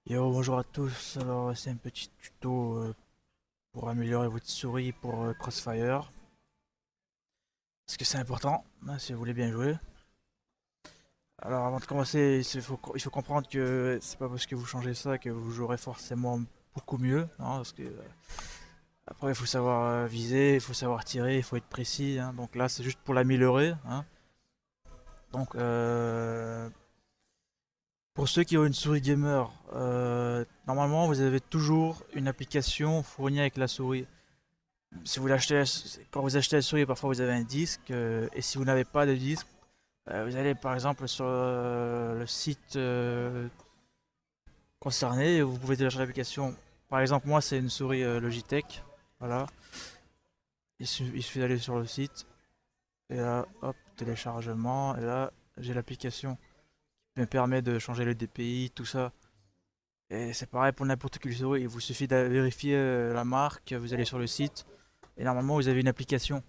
Yo, bonjour à tous, alors c'est un petit tuto pour améliorer votre souris pour Crossfire. Parce que c'est important, hein, si vous voulez bien jouer. Alors avant de commencer, il faut comprendre que c'est pas parce que vous changez ça que vous jouerez forcément beaucoup mieux, hein, parce que après il faut savoir viser, il faut savoir tirer, il faut être précis, hein. Donc là c'est juste pour l'améliorer, hein. Donc pour ceux qui ont une souris gamer, normalement vous avez toujours une application fournie avec la souris. Si vous l'achetez, quand vous achetez la souris, parfois vous avez un disque, et si vous n'avez pas de disque, vous allez par exemple sur le site concerné et vous pouvez télécharger l'application. Par exemple, moi c'est une souris Logitech, voilà. Il suffit d'aller sur le site et là, hop, téléchargement, et là j'ai l'application qui me permet de changer le DPI, tout ça. Et c'est pareil pour n'importe quelle souris, il vous suffit de vérifier la marque, vous allez sur le site et normalement vous avez une application,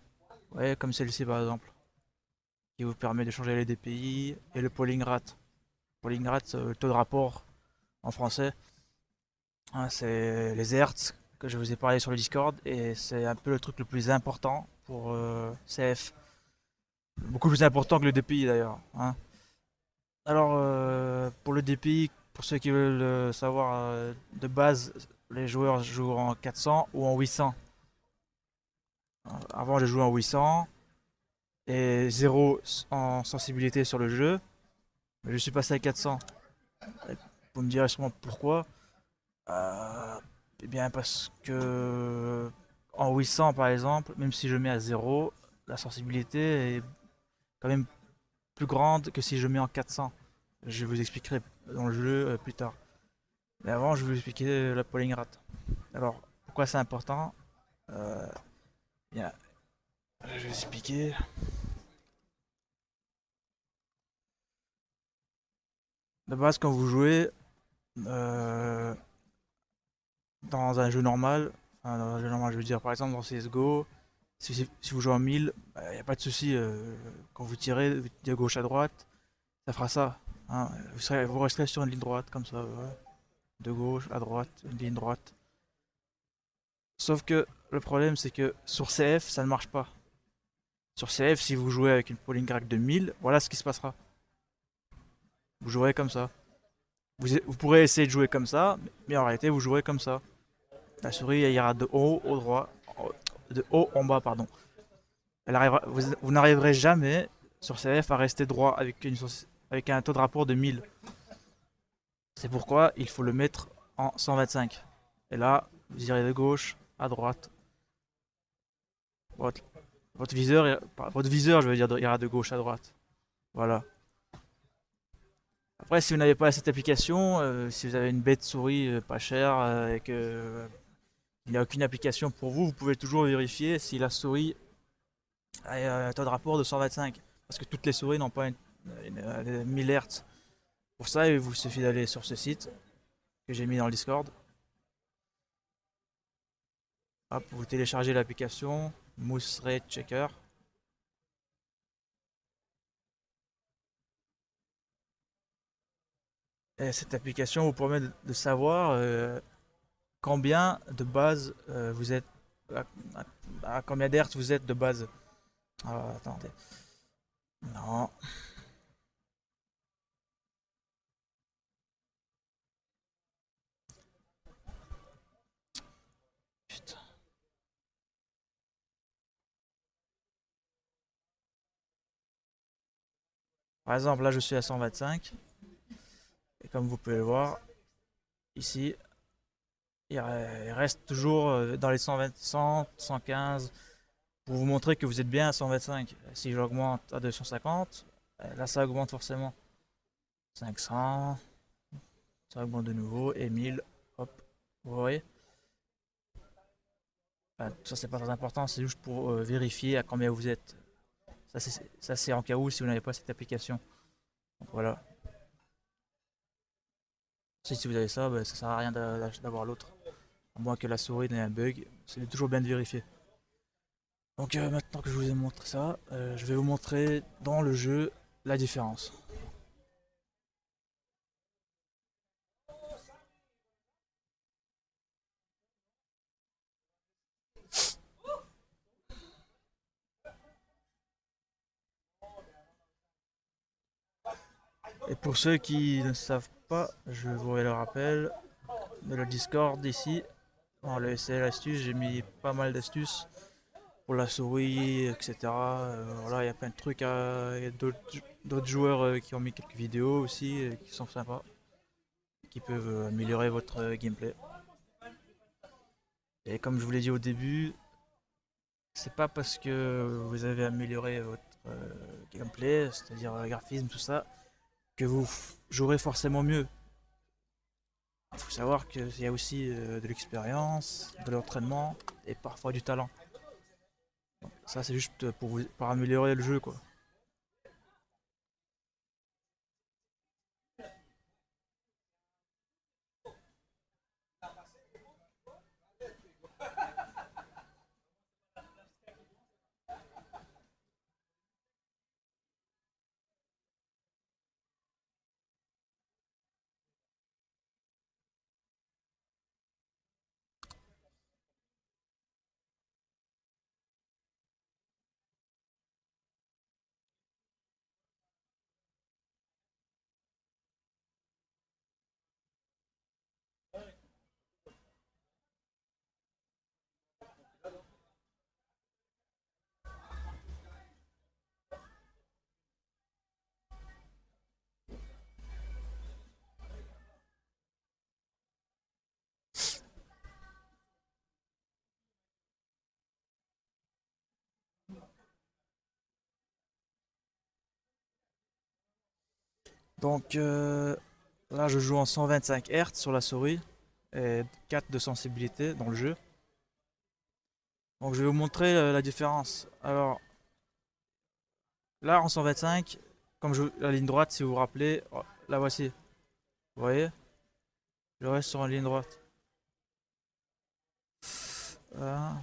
ouais, comme celle-ci par exemple, qui vous permet de changer les DPI et le polling rate. Polling rate, c'est le taux de rapport en français. Hein, c'est les Hertz que je vous ai parlé sur le Discord et c'est un peu le truc le plus important pour CF. Beaucoup plus important que le DPI d'ailleurs, hein. Alors pour le DPI, pour ceux qui veulent savoir de base, les joueurs jouent en 400 ou en 800. Avant j'ai joué en 800 et zéro en sensibilité sur le jeu, mais je suis passé à 400. Vous me direz sûrement pourquoi. Euh, eh bien parce que en 800 par exemple, même si je mets à zéro, la sensibilité est quand même plus grande que si je mets en 400. Je vous expliquerai dans le jeu plus tard. Mais avant, je vais vous expliquer la polling rate. Alors, pourquoi c'est important? euh, Bien, je vais vous expliquer. De base, quand vous jouez euh, dans un jeu normal, enfin, dans un jeu normal, je veux dire par exemple dans CSGO, si vous jouez en 1000, il n'y a pas de souci. Quand vous tirez de gauche à droite, ça fera ça, hein. Vous resterez sur une ligne droite, comme ça. Voilà. De gauche à droite, une ligne droite. Sauf que le problème, c'est que sur CF, ça ne marche pas. Sur CF, si vous jouez avec une polling crack de 1000, voilà ce qui se passera. Vous jouerez comme ça. Vous pourrez essayer de jouer comme ça, mais en réalité, vous jouerez comme ça. La souris, elle ira de haut au droit, de haut en bas, pardon. Vous n'arriverez jamais sur CF à rester droit avec un taux de rapport de 1000. C'est pourquoi il faut le mettre en 125. Et là, vous irez de gauche à droite. Votre, votre viseur, je veux dire, ira de gauche à droite. Voilà. Après, si vous n'avez pas cette application, si vous avez une bête souris pas chère et que il n'y a aucune application pour vous, vous pouvez toujours vérifier si la souris a un taux de rapport de 125. Parce que toutes les souris n'ont pas une 1000 Hz. Pour ça, il vous suffit d'aller sur ce site que j'ai mis dans le Discord. Hop, vous téléchargez l'application Moose Rate Checker. Et cette application vous permet de savoir combien de base vous êtes, à combien d'hertz vous êtes de base. Ah, attendez. Non. Putain. Par exemple, là je suis à 125. Et comme vous pouvez le voir, ici, il reste toujours dans les 120, 100, 115 pour vous montrer que vous êtes bien à 125. Si j'augmente à 250, là ça augmente forcément. 500, ça augmente de nouveau, et 1000, hop, vous voyez. Enfin, ça c'est pas très important, c'est juste pour vérifier à combien vous êtes. Ça c'est en cas où si vous n'avez pas cette application. Donc, voilà. Si vous avez ça, bah, ça sert à rien d'avoir l'autre. À moins que la souris n'ait un bug, c'est toujours bien de vérifier. Donc maintenant que je vous ai montré ça, je vais vous montrer dans le jeu la différence. Et pour ceux qui ne savent pas, je vous le rappelle, dans le Discord ici, dans le SL astuces, j'ai mis pas mal d'astuces pour la souris, etc. Voilà, il y a plein de trucs. Il y a d'autres joueurs qui ont mis quelques vidéos aussi, qui sont sympas, qui peuvent améliorer votre gameplay. Et comme je vous l'ai dit au début, c'est pas parce que vous avez amélioré votre gameplay, c'est-à-dire le graphisme, tout ça, que vous jouerez forcément mieux. Il faut savoir qu'il y a aussi de l'expérience, de l'entraînement et parfois du talent. Ça, c'est juste pour améliorer le jeu, quoi. Donc là, je joue en 125 Hz sur la souris et 4 de sensibilité dans le jeu. Donc je vais vous montrer la différence. Alors là, en 125, comme la ligne droite, si vous vous rappelez, oh, la voici. Vous voyez? Je reste sur une ligne droite. Voilà.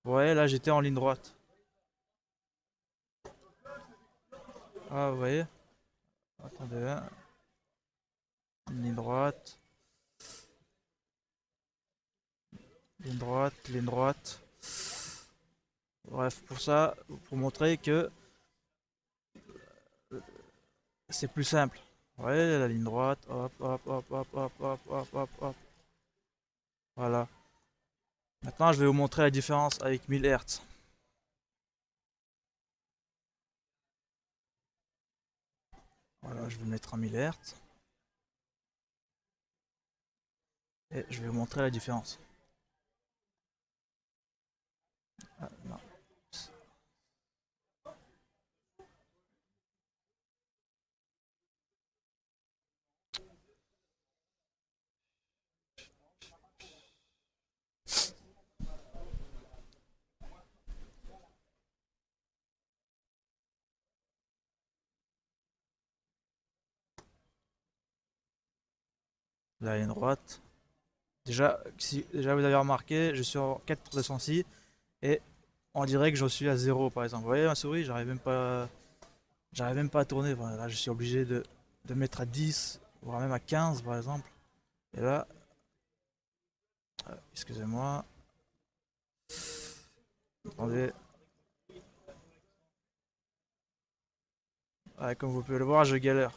Vous voyez, là, j'étais en ligne droite. Ah, vous voyez? Attendez, hein. Une ligne droite, ligne droite, ligne droite. Bref, pour ça, pour montrer que c'est plus simple. Vous voyez, la ligne droite, hop, hop, hop, hop, hop, hop, hop, hop, hop. Voilà. Maintenant, je vais vous montrer la différence avec 1000 Hz. Voilà, je vais mettre en 1000 Hz. Et je vais vous montrer la différence. Ah, non. La ligne droite. Déjà, si déjà vous avez remarqué, je suis en 4,206 et on dirait que je suis à 0 par exemple. Vous voyez ma souris, j'arrive même pas à tourner. Voilà, là, je suis obligé de mettre à 10, voire même à 15 par exemple. Et là, excusez-moi, attendez. Ouais, comme vous pouvez le voir, je galère.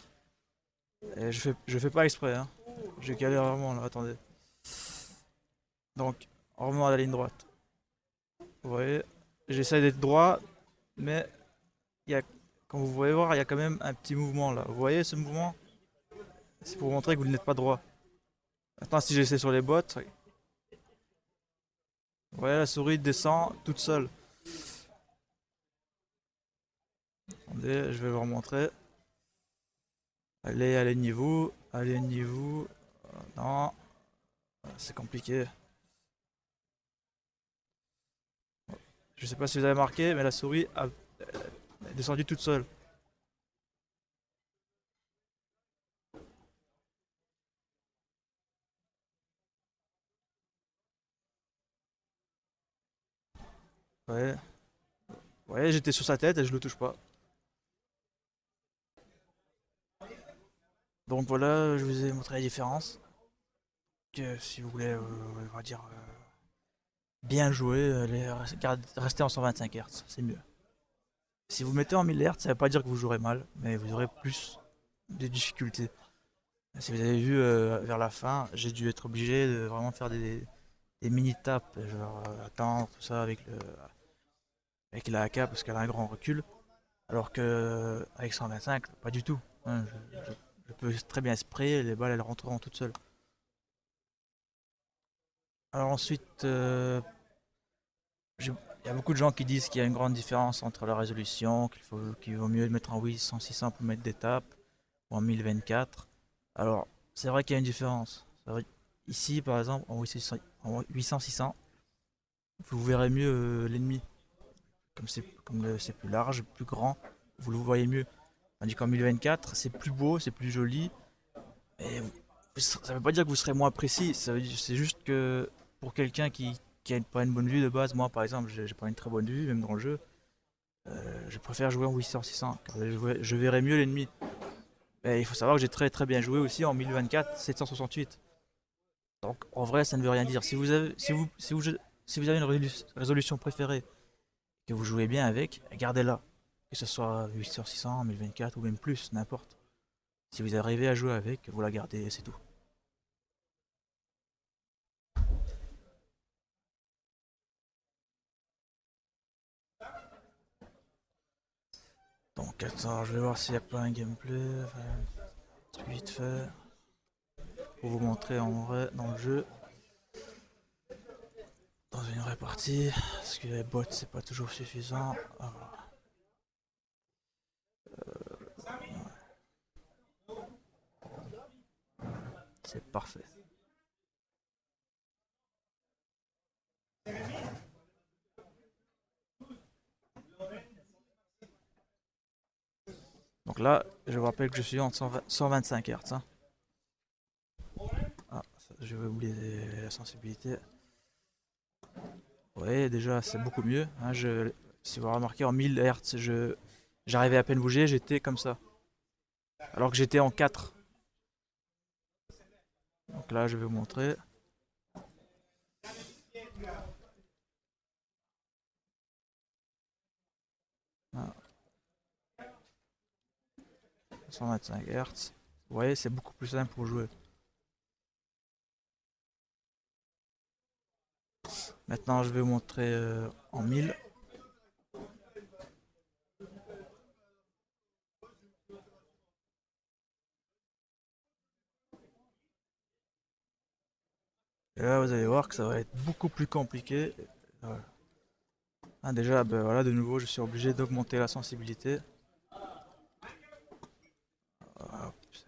Et je fais pas exprès, hein. Je galère vraiment là, attendez. Donc, on remonte à la ligne droite. Vous voyez, j'essaie d'être droit, mais il y a, comme vous pouvez voir, il y a quand même un petit mouvement là. Vous voyez ce mouvement? C'est pour montrer que vous n'êtes pas droit. Maintenant, si j'essaie sur les bottes, vous voyez, la souris descend toute seule. Attendez, je vais vous remontrer. Allez, alignez-vous, alignez-vous. Non, c'est compliqué. Je sais pas si vous avez marqué, mais la souris est descendue toute seule. Ouais, ouais, j'étais sur sa tête et je le touche pas. Donc voilà, je vous ai montré la différence. Que si vous voulez, on va dire, bien jouer, rester en 125 Hz, c'est mieux. Si vous mettez en 1000 Hz, ça veut pas dire que vous jouerez mal, mais vous aurez plus de difficultés. Si vous avez vu vers la fin, j'ai dû être obligé de vraiment faire des mini tapes, genre attendre tout ça avec la AK parce qu'elle a un grand recul, alors que avec 125, pas du tout. Hein, je peux très bien sprayer, les balles elles rentreront toutes seules. Alors ensuite, il y a beaucoup de gens qui disent qu'il y a une grande différence entre la résolution, qu'il vaut mieux mettre en 800-600 pour mettre des tapes, ou en 1024. Alors, c'est vrai qu'il y a une différence. Ici, par exemple, en 800-600, vous verrez mieux l'ennemi. C'est plus large, plus grand, vous le voyez mieux. Tandis qu'en 1024, c'est plus beau, c'est plus joli. Et ça veut pas dire que vous serez moins précis. C'est juste que pour quelqu'un qui a pas une bonne vue de base, moi par exemple, j'ai pas une très bonne vue, même dans le jeu. Je préfère jouer en 800-600 car je verrai mieux l'ennemi. Et il faut savoir que j'ai très très bien joué aussi en 1024 768. Donc en vrai, ça ne veut rien dire. Si vous avez une résolution préférée que vous jouez bien avec, gardez-la. Que ce soit 800-600, 1024 ou même plus, n'importe. Si vous arrivez à jouer avec, vous la gardez et c'est tout. Donc attends, je vais voir s'il n'y a pas un gameplay. Vite fait. Pour vous montrer en vrai dans le jeu. Dans une vraie partie. Parce que les bots c'est pas toujours suffisant. Ah, voilà. C'est parfait. Donc là, je vous rappelle que je suis en 125 Hz. Hein. Ah, je vais oublier la sensibilité. Vous voyez, déjà, c'est beaucoup mieux. Hein, si vous remarquez, en 1000 Hz, j'arrivais à peine bouger, j'étais comme ça. Alors que j'étais en 4. Donc là, je vais vous montrer. Ah, 125 Hz. Vous voyez, c'est beaucoup plus simple pour jouer. Maintenant, je vais vous montrer en 1000. Et là, vous allez voir que ça va être beaucoup plus compliqué. Voilà. Ah, déjà, ben voilà, de nouveau, je suis obligé d'augmenter la sensibilité.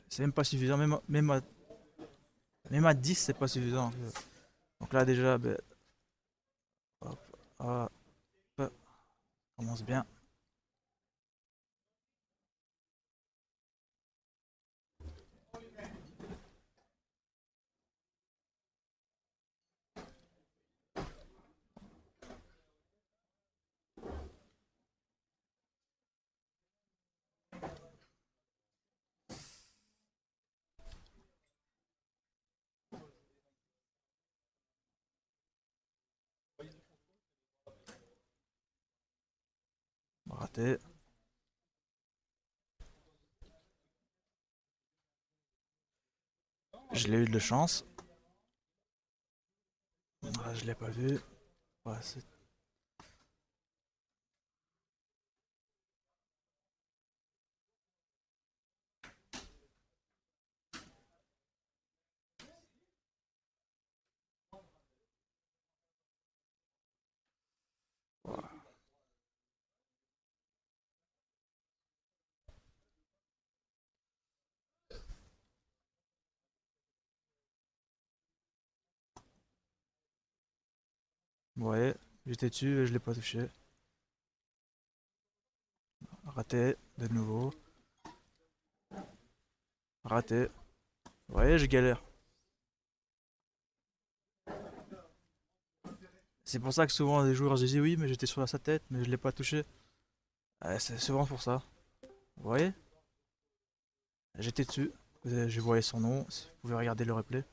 C'est même pas suffisant, même à 10, c'est pas suffisant. Donc là, déjà, ben, hop, hop, hop, commence bien. Raté. Je l'ai eu de chance. Ah, je l'ai pas vu. Ouais, ouais, j'étais dessus et je l'ai pas touché. Raté, de nouveau. Raté. Vous voyez, je galère. C'est pour ça que souvent les joueurs disaient oui, mais j'étais sur sa tête, mais je l'ai pas touché. Ouais, c'est souvent pour ça. Vous voyez? J'étais dessus. Je voyais son nom. Vous pouvez regarder le replay.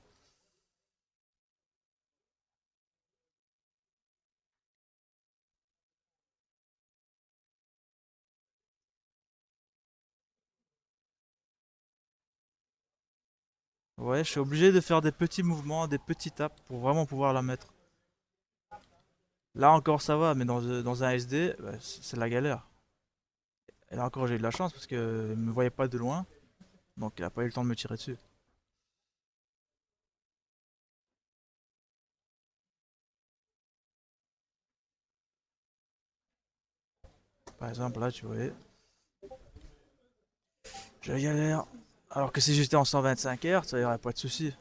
Ouais, je suis obligé de faire des petits mouvements, des petits tapes pour vraiment pouvoir la mettre. Là encore ça va, mais dans un SD, bah, c'est la galère. Et là encore j'ai eu de la chance parce qu'il me voyait pas de loin, donc il a pas eu le temps de me tirer dessus. Par exemple là tu vois, je galère. Alors que si j'étais en 125 Hz, ça y aurait pas de souci.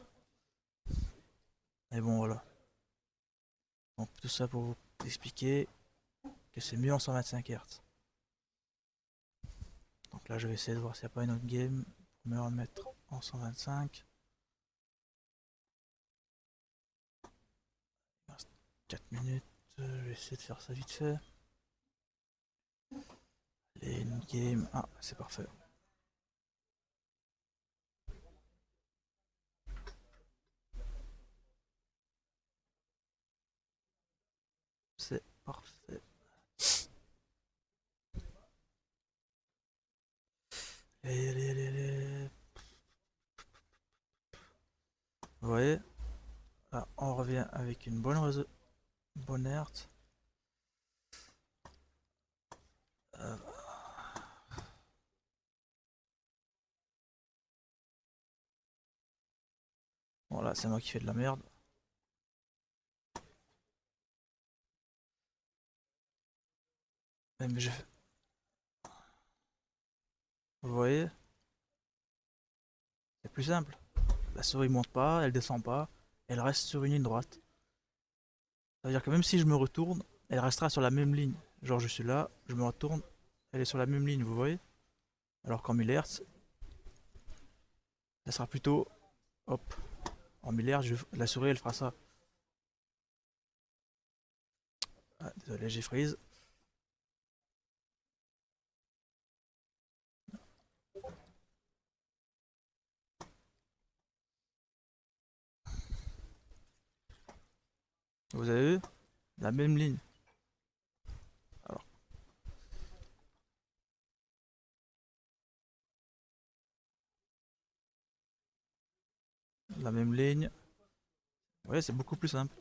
Mais bon voilà. Donc tout ça pour vous expliquer que c'est mieux en 125 Hz. Donc là je vais essayer de voir s'il n'y a pas une autre game pour me remettre en 125. Il reste 4 minutes, je vais essayer de faire ça vite fait. Les game, ah c'est parfait. C'est parfait. Allez, allez, allez, allez. Vous voyez, là on revient avec une bonne hertz. Euh, bon là c'est moi qui fais de la merde. Mais vous voyez, c'est plus simple. La souris monte pas, elle descend pas, elle reste sur une ligne droite. Ça veut dire que même si je me retourne, elle restera sur la même ligne. Genre je suis là, je me retourne, elle est sur la même ligne, vous voyez. Alors qu'en 1000 Hz, elle sera plutôt, hop, en 1000 Hz, la souris elle fera ça. Ah, désolé, j'ai freeze. Vous avez vu, la même ligne. Alors, la même ligne. Ouais, c'est beaucoup plus simple.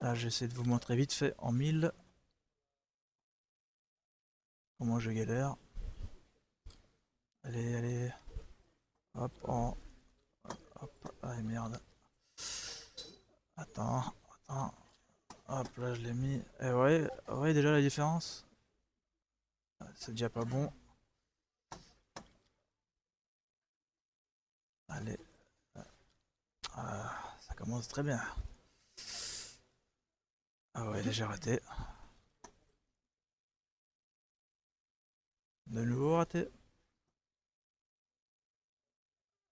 Là, j'essaie de vous montrer vite fait en 1000 comment je galère. Allez, allez. Hop, hop. Ah merde. Attends. Hop, là je l'ai mis. Et ouais, déjà la différence. C'est déjà pas bon. Allez. Ah, ça commence très bien. Ah ouais, déjà raté. De nouveau raté.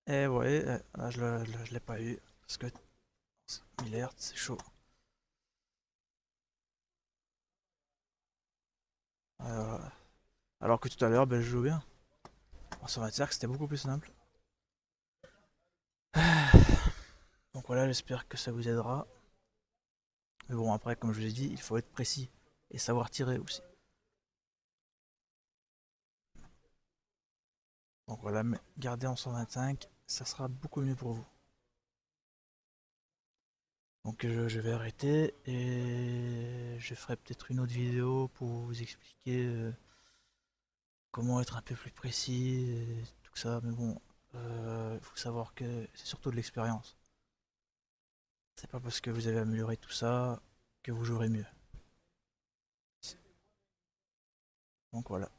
Et ouais, là je l'ai pas eu. Parce que 1000 Hz, c'est chaud. Euh, alors que tout à l'heure, ben, je joue bien. En 125, c'était beaucoup plus simple. Donc voilà, j'espère que ça vous aidera. Mais bon, après, comme je vous ai dit, il faut être précis et savoir tirer aussi. Donc voilà, mais gardez en 125, ça sera beaucoup mieux pour vous. Donc je vais arrêter et je ferai peut-être une autre vidéo pour vous expliquer comment être un peu plus précis et tout ça. Mais bon, il faut savoir que c'est surtout de l'expérience. C'est pas parce que vous avez amélioré tout ça que vous jouerez mieux. Donc voilà.